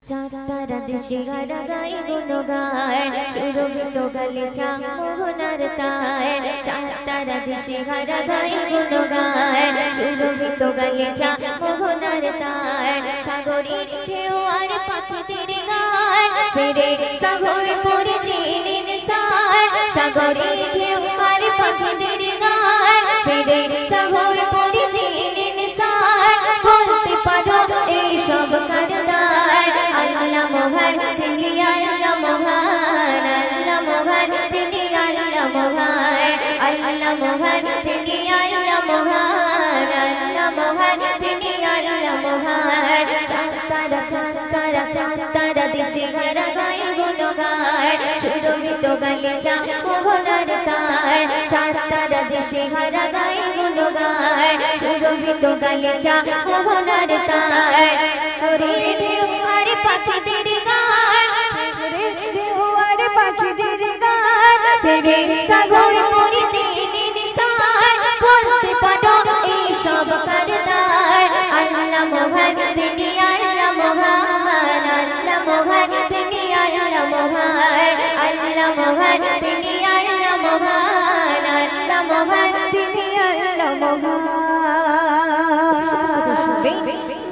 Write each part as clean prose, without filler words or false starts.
চাঁদ দিশাহারা গায় গুণ গায় সুরভিত গালিচা মোহনার তায় চাঁদ দিশাহারা গায় গুণ গায় সুরভিত গালিচা মোহনার তায় সাগরী ঢেউ আর পাখিদের গায় ফিরে সাগর পরে চিনিন সায় সাগরী ঢেউ আর পাখিদের গায় ফিরে সাগর পরে চিনিন সায় বলতে পারো এই সব কারদায় আল্লাহ মহান তিনি আল্লাহ মহান আল্লাহ মহান তিনি আল্লাহ মহান আল্লাহ মহান তিনি আল্লাহ মহান আল্লাহ মহান তিনি আল্লাহ মহান চাঁদ দিশাহারা গায় গুণ গায় সুরভিত গালিচা মোহনার তায় চাঁদ দিশাহারা গায় গুণ গায় সুরভিত গালিচা মোহনার তায় ওরে ঢেউ আর পাখিদের গায় আর পাখিদের গায় ফিরে সাগর পরে চিনিন সায় বলতে পারো এই সব কারদায় আল্লাহ মহান তিনি আল্লাহ মহান আল্লাহ মহান তিনি আল্লাহ মহান আল্লাহ মহান তিনি আল্লাহ মহান আল্লাহ মহান তিনি আল্লাহ মহান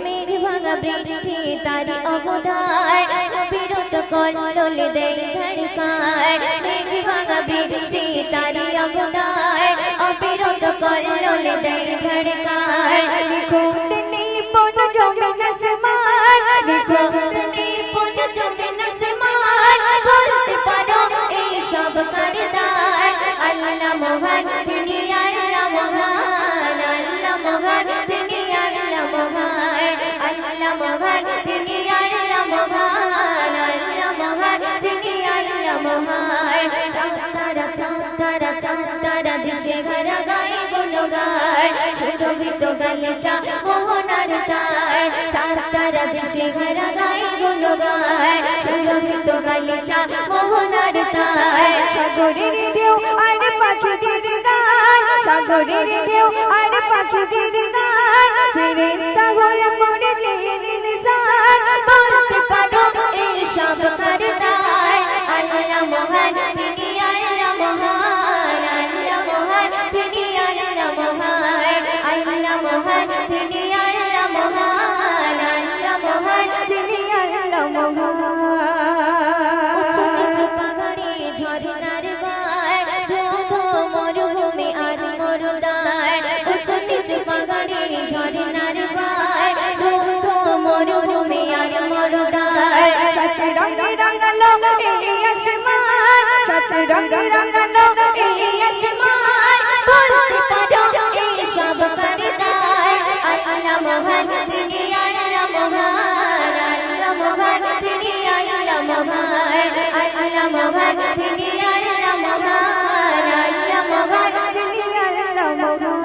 মেঘ ভাঙা বৃষ্টি তারি অবদায় বিরত কল্লোল দেয় ধড়কায় মেঘ ভাঙা বৃষ্টি তারি অবদায় অবিরত কল্লোল দেয় ধড়কায় নিখুঁত নিপুণ জমিন আসমান নিখুঁত নিপুণ জমিন আসমান বলতে পারো এই সব কারদায় আল্লাহ মহান তিনি আল্লাহ মহান আল্লাহ মহান তিনি আল্লাহ মহান আল্লাহ মহান তিনি আল্লাহ মহান আল্লাহ মহান তিনি আল্লাহ মহান চাঁদ দিশাহারা গায় গুণ গায় সুরভিত গালিচা মোহনার তায় চাঁদ দিশাহারা গায় গুণ গায় সুরভিত গালিচা মোহনার তায় সাগরের ঢেউ আর পাখিদের গায় সাগরের ঢেউ আর পাখিদের গায় ফিরে সাগর পরে চিনিন সায় বলতে পারো এই সব কারদায় আল্লাহ মহান তিনি আল্লাহ মহান আল্লাহ মহান তিনি আল্লাহ মহান আল্লাহ মহান তিনি আল্লাহ মহান আল্লাহ মহান তিনি আল্লাহ মহান পাহাড়ে ঝরনার বায় ধো মরুভূমি আর মরুদায় উঁচু নিচু পাহাড়ে ঝরনার বায় ধো মরুভূমি আর মরুদায় সাত রঙে রাঙানো এই আসমান সাত রঙে রাঙানো এই আসমান বলতে পারো এই সব কারদায় আল্লাহ মহান তিনি আল্লাহ মহান আল্লাহ মহান তিনি আল্লাহ মহান আল্লাহ মহান তিনি আল্লাহ মহান আল্লাহ মহান তিনি আল্লাহ মহান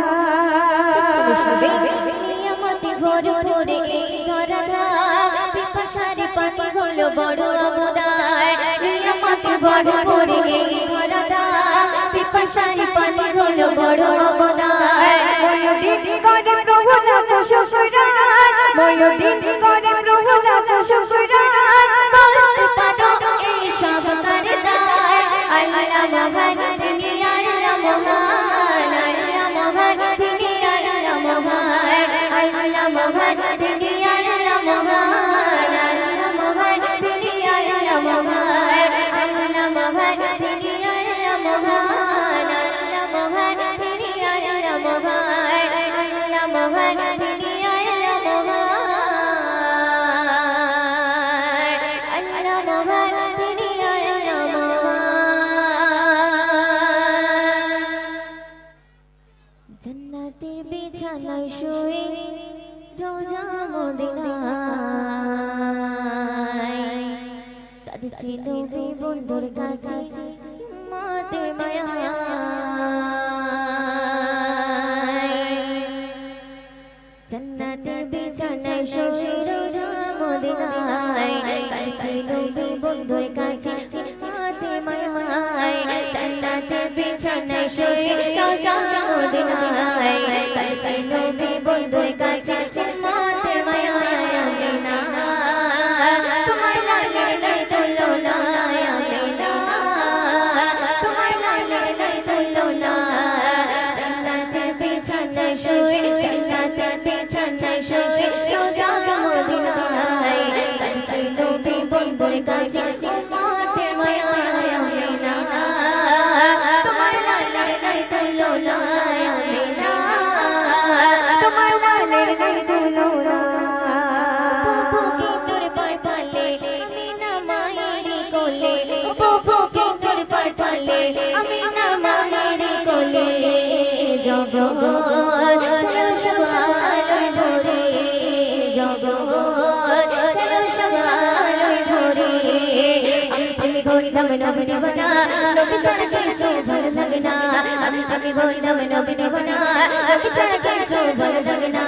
নিয়ামতি ভরপুরে এই ধরাধাম পিপাসারে পানি হলো বড় অবদায় নিয়ামতি ভরপুরে এই ধরাধাম পিপাসারে পানি হলো বড় অবদায় ময়ূরদিন করে প্রভু লাখ শুকরান ময়ূরদিন করে প্রভু লাখ শুকরান বলতে পারো এই সব কারদায় আল্লাহ মহান তিনি আল্লাহ মহান আল্লাহ মহান তিনি আল্লাহ মহান আল্লাহ মহান তিনি আল্লাহ মহান আল্লাহ মহান তিনি আল্লাহ মহান আল্লাহ মহান তিনি আল্লাহ মহান আল্লাহ মহান তিনি আল্লাহ মহান আল্লাহ মহান তিনি আল্লাহ মহান আল্লাহ মহান তিনি আল্লাহ মহান জান্নাতের বিছানায় শুয়ে রোজা মদিনায় কাঁদছে নবী বন্ধুর কাছে মাতে মায়ায় জান্নাতের বিছানায় শুয়ে রোজা মদিনায় কাঁদছে নবী বন্ধুর কাছে মাতে মায়ায় জান্নাতের বিছানায় শুয়ে রোজা মদিনায় কাঁদছে নবী বন্ধুর কাছে মাতে মায়ায় আমিনা বন্ধুর কাছে উম্মতের মায়া আমিনা তোমার লালের নাই তুলনা আমিনা তোমার লালের নাই তুলনা বুকের পার পালে আমিনা মায়ের কোলে বুকের পার পালে আমিনা মায়ের কোলে জগৎ সবাই ভরে জগৎ সবাই ভরে আমি গরিলাম নবী দেবনা নবী ছাড়া কিছু ভালো লাগে না আমি গরিলাম নবী দেবনা নবী ছাড়া কিছু ভালো লাগে না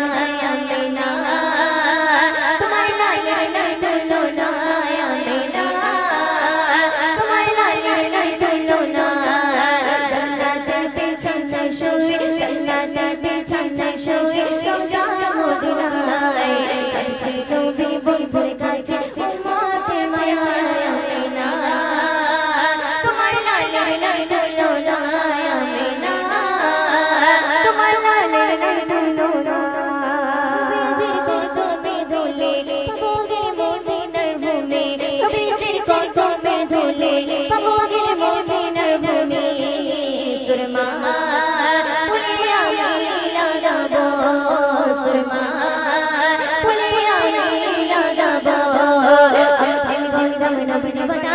আমিনা তোমার লালের নাই তুলনা আমিনা তোমার লালের নাই তুলনা জান্নাতের বিছানায় শুয়ে জান্নাতের বিছানায় শুয়ে রোজা মদিনায় কাছে নবী বন্ধুর কাছে উম্মতের মায়া আমিনা তোমার লালের নাই তুলনা আমিনা তোমার লালের নাই তুলনা নবীজির কদমে ধুলে পাবো গে মদিনার ভূমি নবীজির কদমে ধুলে পাবো গে মদিনার ভূমি সুরমা বলে আমি লাগাবো সুরমা বলে আমি লাগাবো আমি গরিলাম নবী দেবনা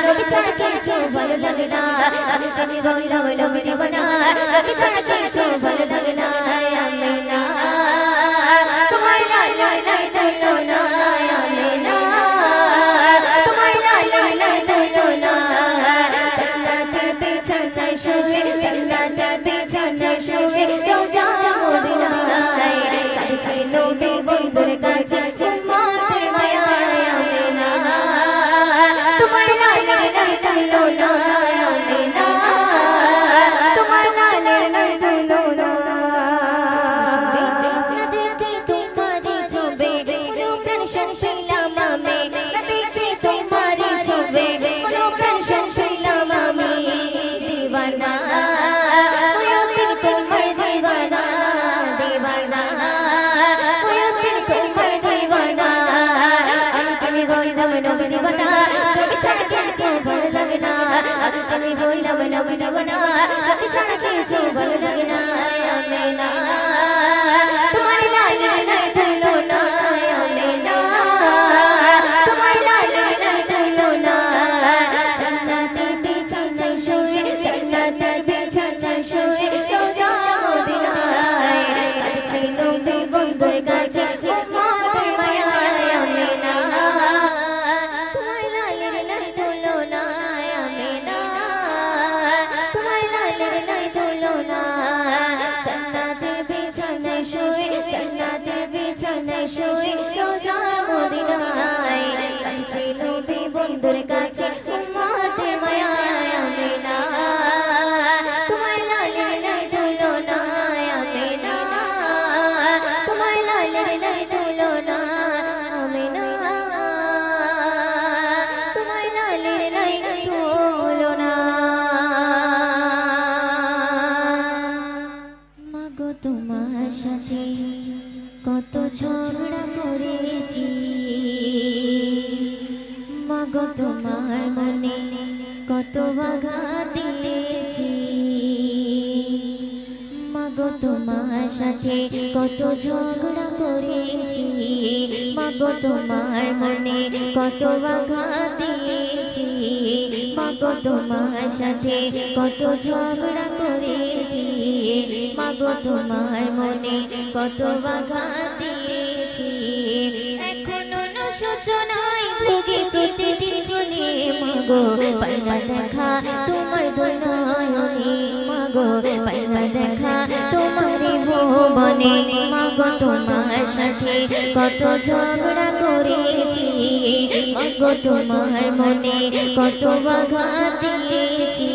নবী ছাড়া কিছু ভালো লাগে না আমি গরিলাম নবী দেবনা নবী ছাড়া কিছু ভালো লাগে না আমিনা তোমার লালের নাই তুলনা আমিনা তোমার লালের নাই তুলনা জান্নাতের বিছানায় শুয়ে জান্নাতের বিছানায় শুয়ে রোজা মদিনায় কাছে নবী বন্ধুর কাছে উম্মতের মায়া আমিনা তোমার লালের নাই তুলনা আমিনা তোমার লালের নাই তুলনা না দেখে তোমারই ছবি কোনো প্রাণ সংশিলাম আমি না দেখে তোমারই ছবি কোনো প্রাণ সংশিলাম আমি দিওয়ানা ওয়তির তোমার দিওয়ানা দিওয়ানা ওয়তির তোমার দিওয়ানা আমি গরিলাম নবী দিওয়ানা নবী ছাড়া কিছু ভালো লাগে না আমি গরিলাম নবী দিওয়ানা নবী ছাড়া কিছু ভালো লাগে না আমিনা তোমার লালের নাই তুলনা আমিনা তোমার লালের নাই তুলনা জান্নাতের বিছানায় শুয়ে জান্নাতের বিছানায় শুয়ে রোজা মদিনায় কাছে নবী বন্ধুর কাছে উম্মতের মায়া আমিনা তোমার লালের নাই তুলনা আমিনা তোমার লালের নাই তুলনা জান্নাতের বিছানায় শুয়ে জান্নাতের বিছানায় শুয়ে রোজা মদিনায় কাছে নবী বন্ধুর কাছে উম্মতের মায়া আমিনা তোমার লালের নাই তুলনা আমিনা তোমার লালের নাই তুলনা আমিনা তোমার লালের নাই তুলনা মাগো তোমার সাথে কত ঝগড়া করেছি মাগো তোমার মনে কত আঘাত দিয়েছি মাগো তোমার সাথে কত ঝগড়া করেছি মাগো তোমার মনে কত আঘাত দিয়েছি মাগো তোমার সাথে কত ঝগড়া করেছি মাগো তোমার মনে কত আঘাত দিয়েছি এখনো না সূচনায় ভোগে প্রতিদিন বলে মাগো পাইনা দেখা তোমার দুনয়নে মাগো পাইনা দেখা তোমার ভুবনে মাগো তোমার সাথে কত ঝগড়া করেছি মাগো তোমার মনে কত আঘাত দিয়েছি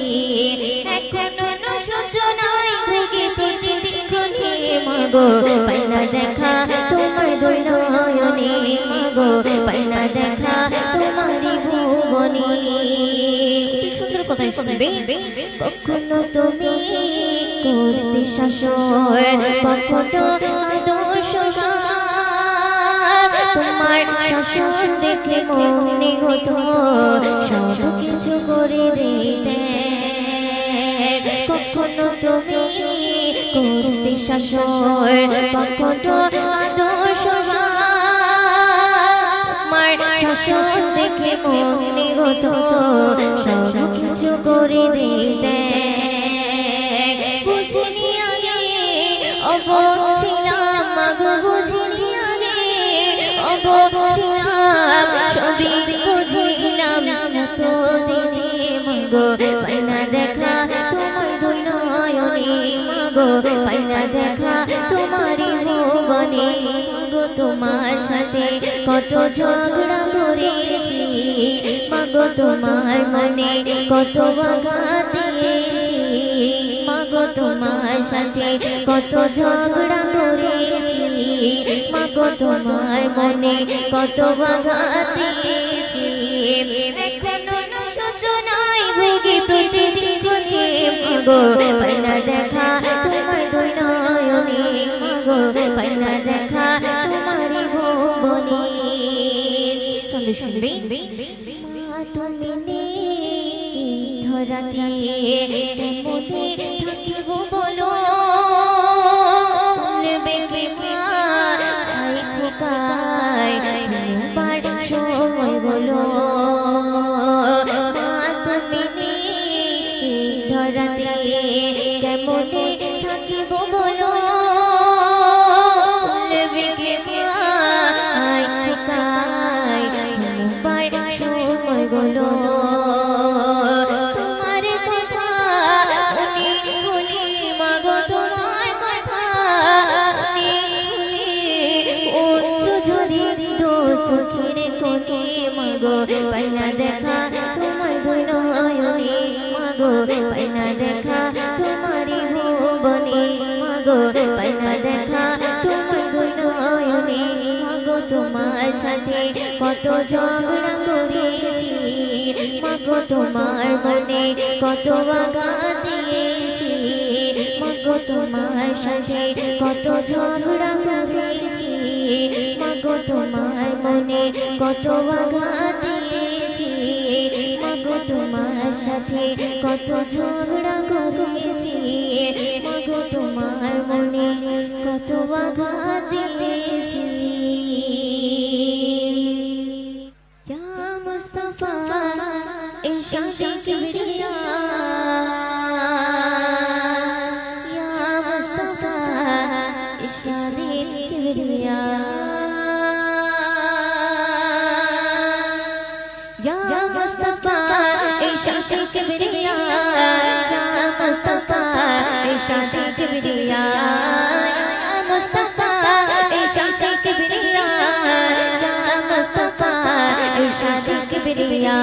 এখনো না সূচনায় ভোগে প্রতিদিন বলে মাগো পাইনা দেখা তোমার দুনয়নে মাগো পাইনা দেখা তোমার ভুবনে সুন্দর কথা শুনবে কখনো তুমি করতে শাসন কখনো আদর্শ তোমার শাসন দেখে মনে হতো সব কিছু করে দিতে কখনো তুমি করতে শাসন কখনো আদর্শ আমার শাসন দেখে মনে হতো সব কিছু করে দিতে বুঝিনি আগে অবছিলাম মাগো বুঝিনি আগে অবছিলাম সবই বুঝিলাম তো দিনে মাগো পাইনা দেখা তোমার দুই নয়নে মাগো পাইনা দেখা তোমারই ভুবনে মাগো তোমার সাথে কত ঝগড়া করেছি মাগো তোমার মনে কত আঘাত দিয়েছি মাগো তোমার সাথে কত ঝগড়া করেছি মাগো তোমার মনে কত আঘাত দিয়েছি এখনো সূচনায় ভোগী প্রতিদিন করে মাগো পাইনা দেখা তোমার দুই নয়নে মাগো পাইনা দেখা তোমারই ভুবনে সঙ্গে শুনবে মা তুমি নেই ধরাতে কেমনে থাকিব বলো নেবে কে মা আই খোকাই বার সময় বলো মা তুমি নেই ধরাতে কেমনে থাকিব বলো নেবে কে মা আই খোকাই বার সময় বলো পাইনা দেখা তোমার দুই নয়নে মাগো পাইনা দেখা তোমারই ভুবনে মাগো পাইনা দেখা তোমার দুই নয়নে মাগো তোমার সাথে কত ঝগড়া করেছি মাগো তোমার মনে কত আঘাত দিয়েছি মাগো তোমার সাথে কত ঝগড়া করেছি মাগো তোমার মনে কত আঘাত দিয়েছি মাগো তোমার সাথে কত ঝগড়া করেছি মাগো তোমার মনে কত আঘাত দিয়েছি ইয়া মুস্তাফা ইরশাদ কিবরিয়া ইয়া মুস্তাফা ইরশাদ Kibria Ya Mustafa irshad kibriya Ya Mustafa irshad kibriya Ya Mustafa irshad kibriya Ya Mustafa irshad kibriya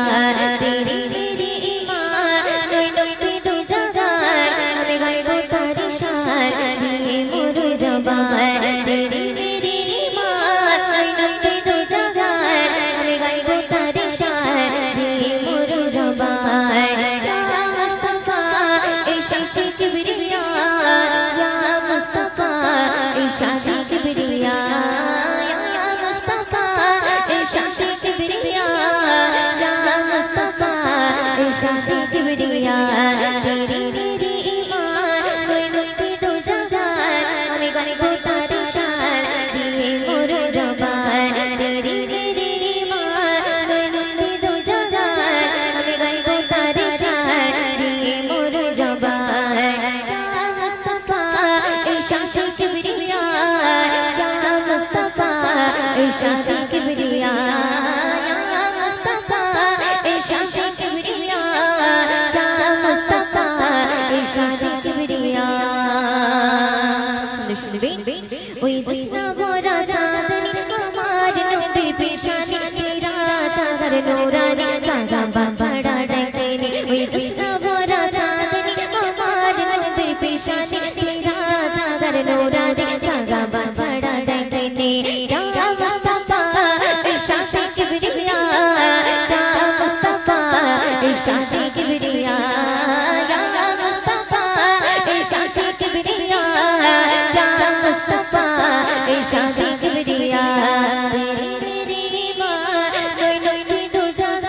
Teri teri iman noi noi pe tu jagay Hame gaibo tari shan Diye mur jaban Teri teri iman noi noi pe tu jagay Hame gaibo tari ওই জোসনা ভরা চাঁদনি আমার নবীর পেশানি চেরা তার নূরানি চাঁদা বাছাড়া ডাকেনি ওই জোসনা ভরা চাঁদনি আমার নবীর পেশানি চেরা তার নূরানি চাঁদা বাছাড়া ডাকেনি ইয়া মুস্তাফা ইরশাদ কিবরিয়া ইয়া মুস্তাফা ইরশাদ কিবরিয়া ইয়া মুস্তাফা ইরশাদ কিবরিয়া ইয়া মুস্তাফা ইরশাদ কিবরিয়া তেরি তেরি মান noi noi pe tu jaga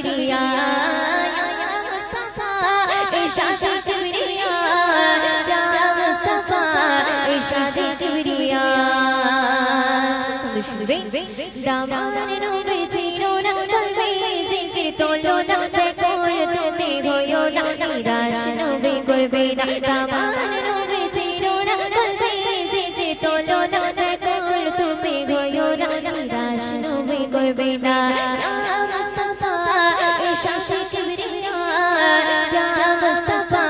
Kibria ইয়া মুস্তাফা ইরশাদ কিবরিয়া ইয়া মুস্তাফা ইরশাদ কিবরিয়া শুনবে দামান নবী ছিল না কলবে জিকির তোলো না বেকল তুমি হইও না নিরাশ নবী করবে না দামান নবী ছিল না কলবে জিকির তোলো না বেকল তুমি হইও না নিরাশ নবী করবে না ইয়া মুস্তাফা ইরশাদ কিবরিয়া ইয়া মুস্তাফা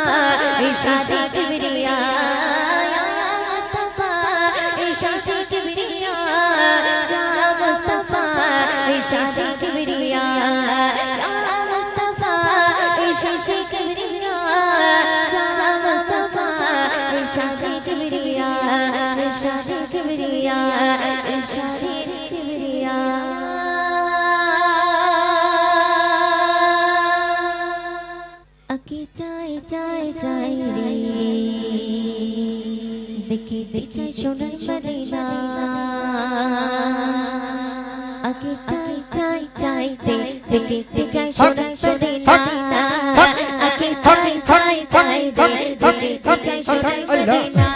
ইরশাদ কিবরিয়া ইয়া মুস্তাফা ইরশাদ কিবরিয়া ইয়া মুস্তাফা ইরশাদ কিবরিয়া ইয়া মুস্তাফা ইরশাদ কিবরিয়া ইয়া মুস্তাফা ইরশাদ কিবরিয়া ইরশাদ কিবরিয়া ইরশাদ কিবরিয়া আকি চাই চাই চাই রে দেখিতে চাই সোনার মদিনা আকি চাই চাই চাই রে দেখিতে চাই সোনার মদিনা আকি চাই চাই চাই রে দেখিতে চাই সোনার Medina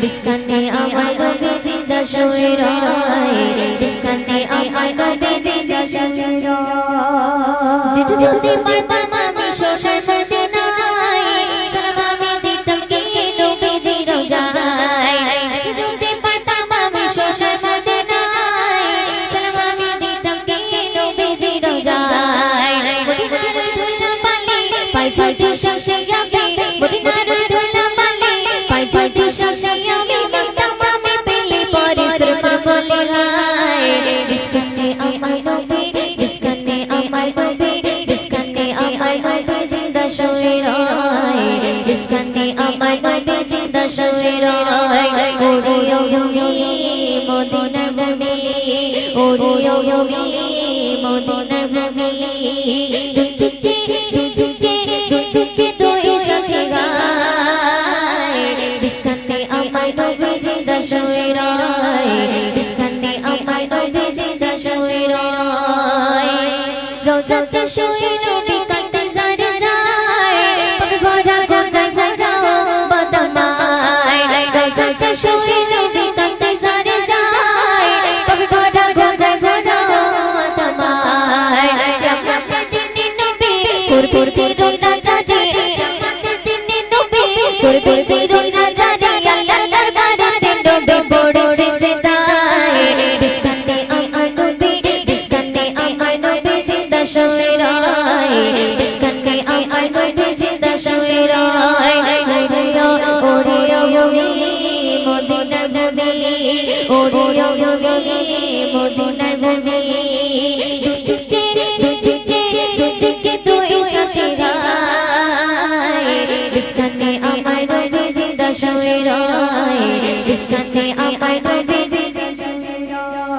Biskanne amar nobiji jinda shoy যেতে যদি পারতাম আমি সোনার মদিনায় সালাম আমি দিতাম গিয়ে নবীজির রওজায় যেতে যদি পারতাম আমি সোনার মদিনায় সালাম আমি দিতাম গিয়ে নবীজির রওজায় মদিনার ধুলা বালি পাই ছয় সাথে আমি মদিনার ধুলা বালি পাই ছয় সাথে আমি মাখতাম আমি পেলে পরিশ্রম বলে হায় বিস্কানে আমার নবী বিস্কানে আমার নবী বিস্কানে আমার নবী জিন্দা শুয়ে রয় বিস্কানে আমার নবী জিন্দা শুয়ে রয় ওরে ওরে মদিনার ভূমি ওরে ওরে মদিনার ভূমি দুকে দুকে দুকে দুই সাথে গায় বিস্কানে আমার নবী জিন্দা শুয়ে রয় বিস্কানে আমার নবী জিন্দা শুয়ে রয় রোজাতে শুয়ে নবী কাঁদতে জারে যায় পাবে ভরা গঙ্গায় ভরা বদনায় রোজাতে শুয়ে নবী কাঁদতে জারে যায় পাবে ভরা গঙ্গায় ভরা বদনায় কিয়ামতের দিনে নবী করবে চিরনা জারি কিয়ামতের দিনে নবী করবে চিরনা জারি আল্লাহর দরবারে নবী পড়ে সিজদায় বিস্কানে আমার নবী বিস্কানে আমার নবী জিন্দা শুয়ে রয় বিস্কানে আমার নবী জিন্দা শুয়ে রয় ওরে ওরে মদিনার ভূমি ওরে ওরে মদিনার ভূমি দুদিকে দুদিকে দুদিকে দুই সাথে গায় বিস্কানে আমার নবী জিন্দা শুয়ে রয় বিস্কানে আমার নবী জিন্দা শুয়ে রয়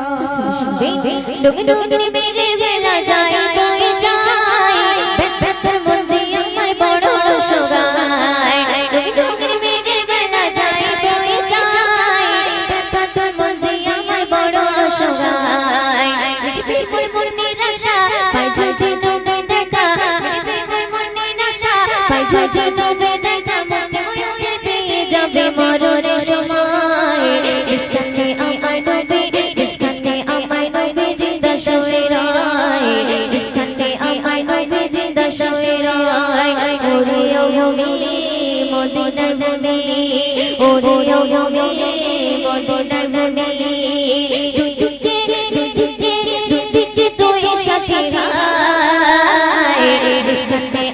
ডুগে ডুগে মেরে বেলা যায় বয়ে যায় ব্যথার মন যে আমার বড় সোগায় ডুগে ডুগে মেরে বেলা যায় বয়ে যায় ব্যথার মন যে আমার বড় সোগায় বিপুল মন নিরাশা পাই যদি নবী দেখা বিপুল মন নিরাশা পাই যদি নবী দেখা মতে ময়ূরে পেয়ে যাবে মরণের সময় বিস্কানে আমার নবী বিস্কানে আমার নবী জিন্দা শুয়ে রয় বিস্কানে আমার নবী জিন্দা শুয়ে রয় ওরে ওরে মদিনার ভূমি ওরে ওরে মদিনার ভূমি দুদিকে দুদিকে দুদিকে দুই সাথে গায় বিস্কানে